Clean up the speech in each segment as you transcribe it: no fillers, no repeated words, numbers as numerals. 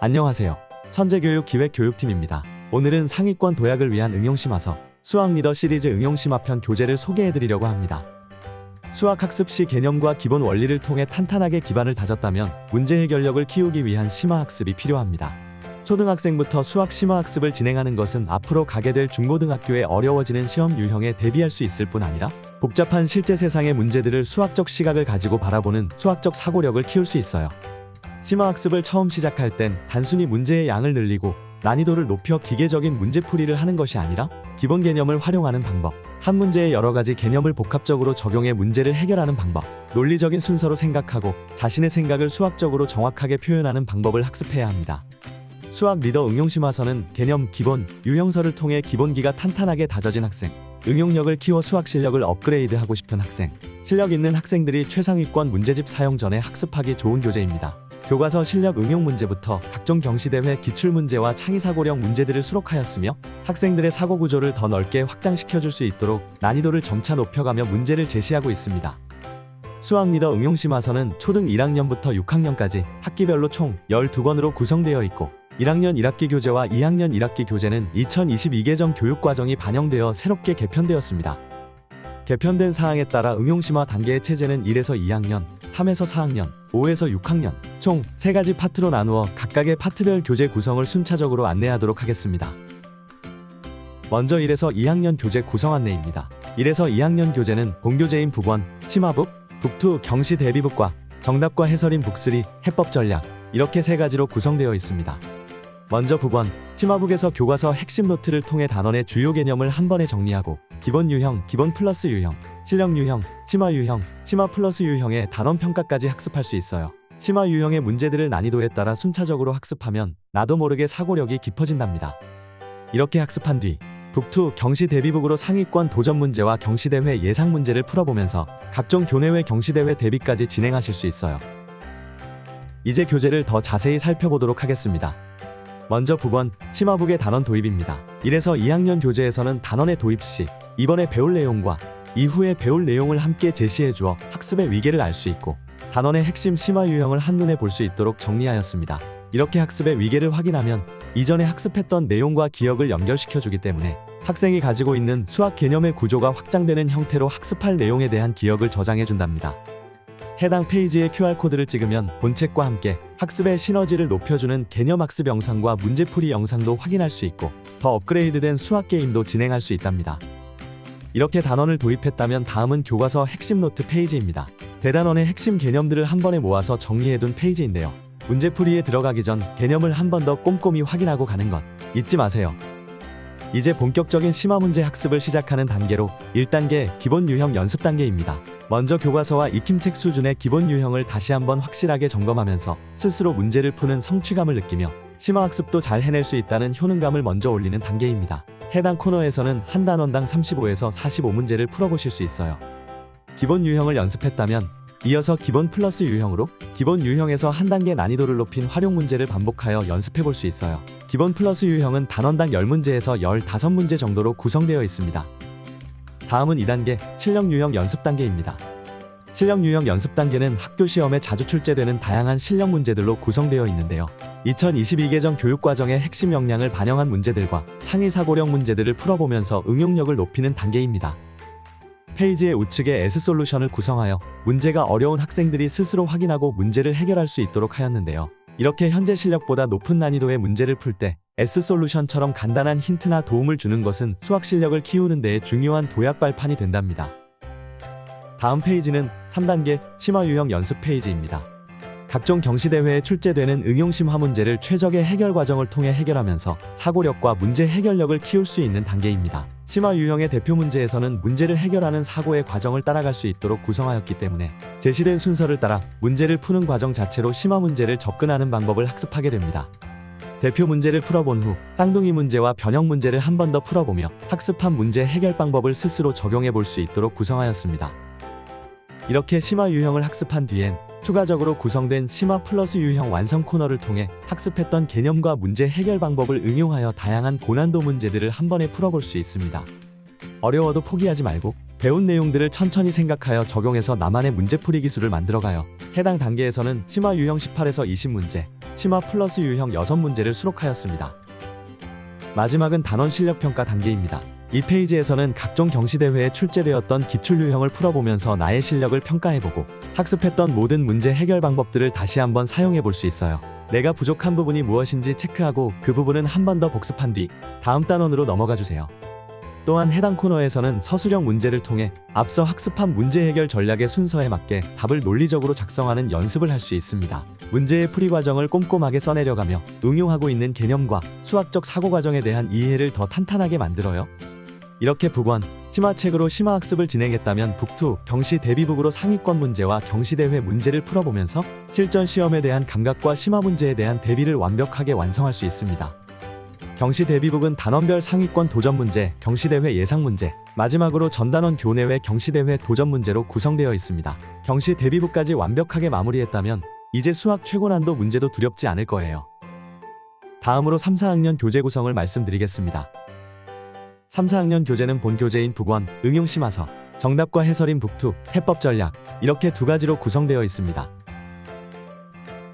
안녕하세요. 천재교육기획교육팀입니다. 오늘은 상위권 도약을 위한 응용심화서 수학 리더 시리즈 응용심화편 교재를 소개해드리려고 합니다. 수학학습 시 개념과 기본 원리를 통해 탄탄하게 기반을 다졌다면 문제 해결력을 키우기 위한 심화학습이 필요합니다. 초등학생부터 수학 심화학습을 진행하는 것은 앞으로 가게 될 중고등학교의 어려워지는 시험 유형에 대비할 수 있을 뿐 아니라 복잡한 실제 세상의 문제들을 수학적 시각을 가지고 바라보는 수학적 사고력을 키울 수 있어요. 심화학습을 처음 시작할 땐 단순히 문제의 양을 늘리고 난이도를 높여 기계적인 문제풀이를 하는 것이 아니라 기본 개념을 활용하는 방법, 한 문제의 여러 가지 개념을 복합적으로 적용해 문제를 해결하는 방법, 논리적인 순서로 생각하고 자신의 생각을 수학적으로 정확하게 표현하는 방법을 학습해야 합니다. 수학 리더 응용심화서는 개념, 기본, 유형서를 통해 기본기가 탄탄하게 다져진 학생, 응용력을 키워 수학 실력을 업그레이드하고 싶은 학생, 실력 있는 학생들이 최상위권 문제집 사용 전에 학습하기 좋은 교재입니다. 교과서 실력 응용 문제부터 각종 경시대회 기출문제와 창의사고력 문제들을 수록하였으며 학생들의 사고구조를 더 넓게 확장시켜줄 수 있도록 난이도를 점차 높여가며 문제를 제시하고 있습니다. 수학 리더 응용심화서는 초등 1학년부터 6학년까지 학기별로 총 12권으로 구성되어 있고 1학년 1학기 교재와 2학년 1학기 교재는 2022 교육과정이 반영되어 새롭게 개편되었습니다. 개편된 사항에 따라 응용심화 단계의 체제는 1에서 2학년, 3에서 4학년, 5에서 6학년 총 3가지 파트로 나누어 각각의 파트별 교재 구성을 순차적으로 안내하도록 하겠습니다. 먼저 1에서 2학년 교재 구성 안내입니다. 1에서 2학년 교재는 본교재인 북1, 심화북, 북2 경시 대비북과 정답과 해설인 북3, 해법 전략 이렇게 3가지로 구성되어 있습니다. 먼저 북1, 심화북에서 교과서 핵심 노트를 통해 단원의 주요 개념을 한 번에 정리하고 기본 유형, 기본 플러스 유형, 실력 유형, 심화 유형, 심화 플러스 유형의 단원 평가까지 학습할 수 있어요. 심화 유형의 문제들을 난이도에 따라 순차적으로 학습하면 나도 모르게 사고력이 깊어진답니다. 이렇게 학습한 뒤 북2 경시 대비북으로 상위권 도전 문제와 경시대회 예상 문제를 풀어보면서 각종 교내외 경시대회 대비까지 진행하실 수 있어요. 이제 교재를 더 자세히 살펴보도록 하겠습니다. 먼저 북1, 심화북의 단원 도입입니다. 1에서 2학년 교재에서는 단원의 도입 시 이번에 배울 내용과 이후에 배울 내용을 함께 제시해 주어 학습의 위계를 알 수 있고 단원의 핵심 심화 유형을 한눈에 볼 수 있도록 정리하였습니다. 이렇게 학습의 위계를 확인하면 이전에 학습했던 내용과 기억을 연결시켜 주기 때문에 학생이 가지고 있는 수학 개념의 구조가 확장되는 형태로 학습할 내용에 대한 기억을 저장해 준답니다. 해당 페이지의 QR코드를 찍으면 본책과 함께 학습의 시너지를 높여주는 개념학습 영상과 문제풀이 영상도 확인할 수 있고 더 업그레이드된 수학 게임도 진행할 수 있답니다. 이렇게 단원을 도입했다면 다음은 교과서 핵심 노트 페이지입니다. 대단원의 핵심 개념들을 한 번에 모아서 정리해둔 페이지인데요. 문제풀이에 들어가기 전 개념을 한 번 더 꼼꼼히 확인하고 가는 것 잊지 마세요. 이제 본격적인 심화 문제 학습을 시작하는 단계로 1단계 기본 유형 연습 단계입니다. 먼저 교과서와 익힘책 수준의 기본 유형을 다시 한번 확실하게 점검하면서 스스로 문제를 푸는 성취감을 느끼며 심화학습도 잘 해낼 수 있다는 효능감을 먼저 올리는 단계입니다. 해당 코너에서는 한 단원당 35에서 45문제를 풀어보실 수 있어요. 기본 유형을 연습했다면 이어서 기본 플러스 유형으로 기본 유형에서 한 단계 난이도를 높인 활용 문제를 반복하여 연습해 볼 수 있어요. 기본 플러스 유형은 단원당 10문제에서 15문제 정도로 구성되어 있습니다. 다음은 2단계 실력 유형 연습 단계입니다. 실력 유형 연습 단계는 학교 시험에 자주 출제되는 다양한 실력 문제들로 구성되어 있는데요. 2022 교육과정의 핵심 역량을 반영한 문제들과 창의사고력 문제들을 풀어보면서 응용력을 높이는 단계입니다. 페이지의 우측에 S솔루션을 구성하여 문제가 어려운 학생들이 스스로 확인하고 문제를 해결할 수 있도록 하였는데요. 이렇게 현재 실력보다 높은 난이도의 문제를 풀 때 S솔루션처럼 간단한 힌트나 도움을 주는 것은 수학 실력을 키우는 데에 중요한 도약 발판이 된답니다. 다음 페이지는 3단계 심화 유형 연습 페이지입니다. 각종 경시대회에 출제되는 응용심화 문제를 최적의 해결 과정을 통해 해결하면서 사고력과 문제 해결력을 키울 수 있는 단계입니다. 심화 유형의 대표 문제에서는 문제를 해결하는 사고의 과정을 따라갈 수 있도록 구성하였기 때문에 제시된 순서를 따라 문제를 푸는 과정 자체로 심화 문제를 접근하는 방법을 학습하게 됩니다. 대표 문제를 풀어본 후 쌍둥이 문제와 변형 문제를 한 번 더 풀어보며 학습한 문제 해결 방법을 스스로 적용해 볼 수 있도록 구성하였습니다. 이렇게 심화 유형을 학습한 뒤엔 추가적으로 구성된 심화 플러스 유형 완성 코너를 통해 학습했던 개념과 문제 해결 방법을 응용하여 다양한 고난도 문제들을 한 번에 풀어볼 수 있습니다. 어려워도 포기하지 말고 배운 내용들을 천천히 생각하여 적용해서 나만의 문제풀이 기술을 만들어가요. 해당 단계에서는 심화 유형 18에서 20문제, 심화 플러스 유형 6문제를 수록하였습니다. 마지막은 단원 실력 평가 단계입니다. 이 페이지에서는 각종 경시대회에 출제되었던 기출 유형을 풀어보면서 나의 실력을 평가해보고 학습했던 모든 문제 해결 방법들을 다시 한번 사용해볼 수 있어요. 내가 부족한 부분이 무엇인지 체크하고 그 부분은 한 번 더 복습한 뒤 다음 단원으로 넘어가 주세요. 또한 해당 코너에서는 서술형 문제를 통해 앞서 학습한 문제 해결 전략의 순서에 맞게 답을 논리적으로 작성하는 연습을 할 수 있습니다. 문제의 풀이 과정을 꼼꼼하게 써내려가며 응용하고 있는 개념과 수학적 사고 과정에 대한 이해를 더 탄탄하게 만들어요. 이렇게 북1, 심화책으로 심화학습을 진행했다면 북2, 경시 대비북으로 상위권 문제와 경시대회 문제를 풀어보면서 실전 시험에 대한 감각과 심화 문제에 대한 대비를 완벽하게 완성할 수 있습니다. 경시 대비북은 단원별 상위권 도전 문제, 경시대회 예상 문제, 마지막으로 전단원 교내외 경시대회 도전 문제로 구성되어 있습니다. 경시 대비북까지 완벽하게 마무리했다면 이제 수학 최고난도 문제도 두렵지 않을 거예요. 다음으로 3, 4학년 교재 구성을 말씀드리겠습니다. 3, 4학년 교재는 본 교재인 북1, 응용심화서, 정답과 해설인 북2, 해법 전략 이렇게 두 가지로 구성되어 있습니다.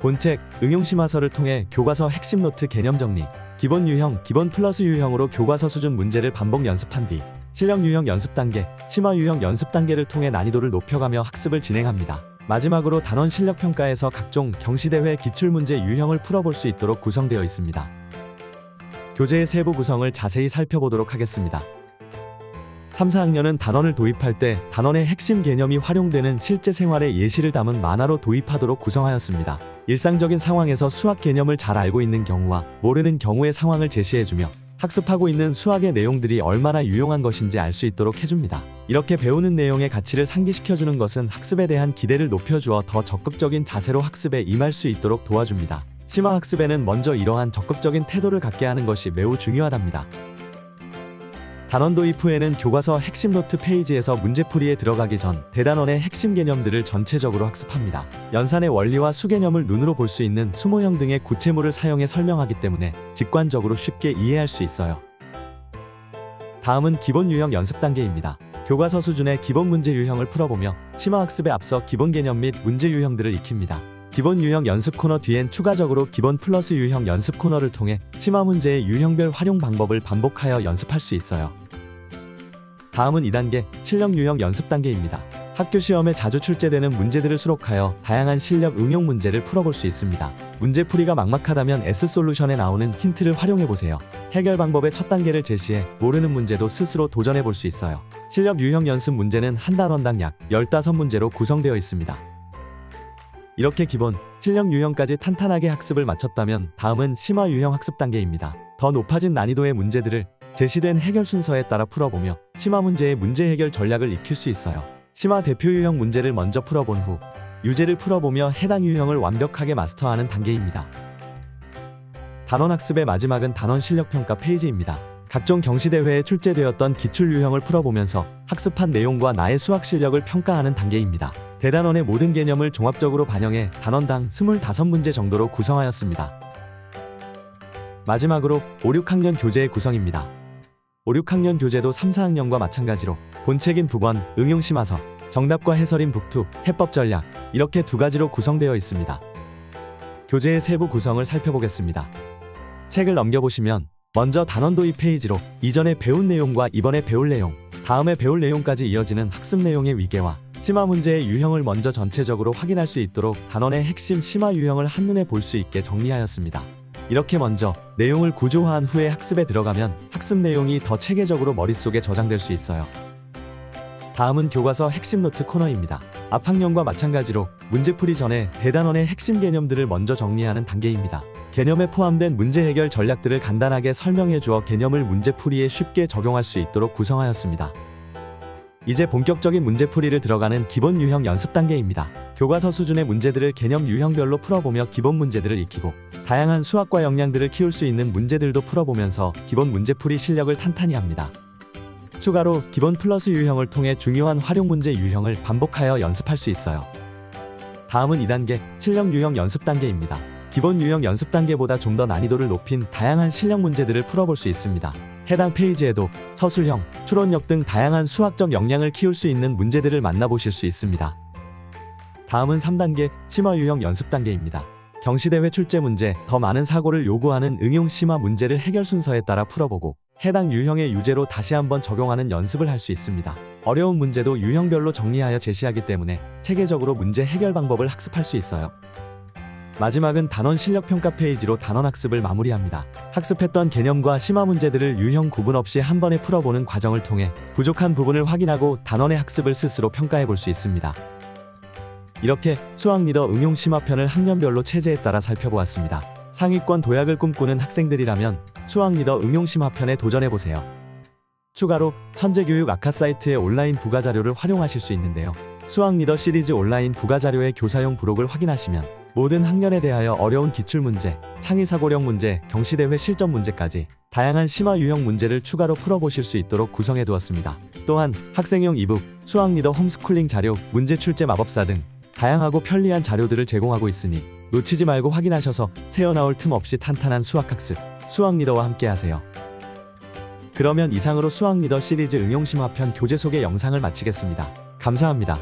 본책, 응용심화서를 통해 교과서 핵심 노트 개념 정리, 기본 유형, 기본 플러스 유형으로 교과서 수준 문제를 반복 연습한 뒤 실력 유형 연습 단계, 심화 유형 연습 단계를 통해 난이도를 높여가며 학습을 진행합니다. 마지막으로 단원 실력 평가에서 각종 경시대회 기출문제 유형을 풀어볼 수 있도록 구성되어 있습니다. 교재의 세부 구성을 자세히 살펴보도록 하겠습니다. 3, 4학년은 단원을 도입할 때 단원의 핵심 개념이 활용되는 실제 생활의 예시를 담은 만화로 도입하도록 구성하였습니다. 일상적인 상황에서 수학 개념을 잘 알고 있는 경우와 모르는 경우의 상황을 제시해주며 학습하고 있는 수학의 내용들이 얼마나 유용한 것인지 알 수 있도록 해줍니다. 이렇게 배우는 내용의 가치를 상기시켜주는 것은 학습에 대한 기대를 높여주어 더 적극적인 자세로 학습에 임할 수 있도록 도와줍니다. 심화학습에는 먼저 이러한 적극적인 태도를 갖게 하는 것이 매우 중요하답니다. 단원 도입 후에는 교과서 핵심 노트 페이지에서 문제풀이에 들어가기 전 대단원의 핵심 개념들을 전체적으로 학습합니다. 연산의 원리와 수개념을 눈으로 볼 수 있는 수모형 등의 구체물을 사용해 설명하기 때문에 직관적으로 쉽게 이해할 수 있어요. 다음은 기본 유형 연습 단계입니다. 교과서 수준의 기본 문제 유형을 풀어보며 심화학습에 앞서 기본 개념 및 문제 유형들을 익힙니다. 기본 유형 연습 코너 뒤엔 추가적으로 기본 플러스 유형 연습 코너를 통해 심화 문제의 유형별 활용 방법을 반복하여 연습할 수 있어요. 다음은 2단계 실력 유형 연습 단계입니다. 학교 시험에 자주 출제되는 문제들을 수록하여 다양한 실력 응용 문제를 풀어볼 수 있습니다. 문제풀이가 막막하다면 S솔루션에 나오는 힌트를 활용해보세요. 해결 방법의 첫 단계를 제시해 모르는 문제도 스스로 도전해볼 수 있어요. 실력 유형 연습 문제는 한 단원당 약 15문제로 구성되어 있습니다. 이렇게 기본, 실력 유형까지 탄탄하게 학습을 마쳤다면 다음은 심화 유형 학습 단계입니다. 더 높아진 난이도의 문제들을 제시된 해결 순서에 따라 풀어보며 심화 문제의 문제 해결 전략을 익힐 수 있어요. 심화 대표 유형 문제를 먼저 풀어본 후 유제를 풀어보며 해당 유형을 완벽하게 마스터하는 단계입니다. 단원 학습의 마지막은 단원 실력 평가 페이지입니다. 각종 경시대회에 출제되었던 기출 유형을 풀어보면서 학습한 내용과 나의 수학 실력을 평가하는 단계입니다. 대단원의 모든 개념을 종합적으로 반영해 단원당 25문제 정도로 구성하였습니다. 마지막으로 5, 6학년 교재의 구성입니다. 5, 6학년 교재도 3, 4학년과 마찬가지로 본책인 북1, 응용심화서, 정답과 해설인 북2, 해법 전략 이렇게 두 가지로 구성되어 있습니다. 교재의 세부 구성을 살펴보겠습니다. 책을 넘겨보시면 먼저 단원 도입 페이지로 이전에 배운 내용과 이번에 배울 내용, 다음에 배울 내용까지 이어지는 학습 내용의 위계와 심화 문제의 유형을 먼저 전체적으로 확인할 수 있도록 단원의 핵심 심화 유형을 한눈에 볼 수 있게 정리하였습니다. 이렇게 먼저 내용을 구조화한 후에 학습에 들어가면 학습 내용이 더 체계적으로 머릿속에 저장될 수 있어요. 다음은 교과서 핵심 노트 코너입니다. 앞 학년과 마찬가지로 문제풀이 전에 대단원의 핵심 개념들을 먼저 정리하는 단계입니다. 개념에 포함된 문제 해결 전략들을 간단하게 설명해 주어 개념을 문제풀이에 쉽게 적용할 수 있도록 구성하였습니다. 이제 본격적인 문제풀이를 들어가는 기본 유형 연습 단계입니다. 교과서 수준의 문제들을 개념 유형별로 풀어보며 기본 문제들을 익히고 다양한 수학과 역량들을 키울 수 있는 문제들도 풀어보면서 기본 문제풀이 실력을 탄탄히 합니다. 추가로 기본 플러스 유형을 통해 중요한 활용 문제 유형을 반복하여 연습할 수 있어요. 다음은 2단계 실력 유형 연습 단계입니다. 기본 유형 연습 단계보다 좀 더 난이도를 높인 다양한 실력 문제들을 풀어볼 수 있습니다. 해당 페이지에도 서술형, 추론력 등 다양한 수학적 역량을 키울 수 있는 문제들을 만나보실 수 있습니다. 다음은 3단계 심화 유형 연습 단계입니다. 경시대회 출제 문제, 더 많은 사고를 요구하는 응용심화 문제를 해결 순서에 따라 풀어보고 해당 유형의 유제로 다시 한번 적용하는 연습을 할 수 있습니다. 어려운 문제도 유형별로 정리하여 제시하기 때문에 체계적으로 문제 해결 방법을 학습할 수 있어요. 마지막은 단원 실력 평가 페이지로 단원 학습을 마무리합니다. 학습했던 개념과 심화 문제들을 유형 구분 없이 한 번에 풀어보는 과정을 통해 부족한 부분을 확인하고 단원의 학습을 스스로 평가해 볼 수 있습니다. 이렇게 수학 리더 응용 심화편을 학년별로 체제에 따라 살펴보았습니다. 상위권 도약을 꿈꾸는 학생들이라면 수학 리더 응용 심화편에 도전해보세요. 추가로 천재교육 아카 사이트의 온라인 부가자료를 활용하실 수 있는데요. 수학 리더 시리즈 온라인 부가자료의 교사용 부록을 확인하시면 모든 학년에 대하여 어려운 기출문제, 창의사고력 문제, 경시대회 실전 문제까지 다양한 심화 유형 문제를 추가로 풀어보실 수 있도록 구성해 두었습니다. 또한 학생용 이북, 수학 리더 홈스쿨링 자료, 문제 출제 마법사 등 다양하고 편리한 자료들을 제공하고 있으니 놓치지 말고 확인하셔서 새어나올 틈 없이 탄탄한 수학학습, 수학 리더와 함께하세요. 그러면 이상으로 수학 리더 시리즈 응용심화편 교재 소개 영상을 마치겠습니다. 감사합니다.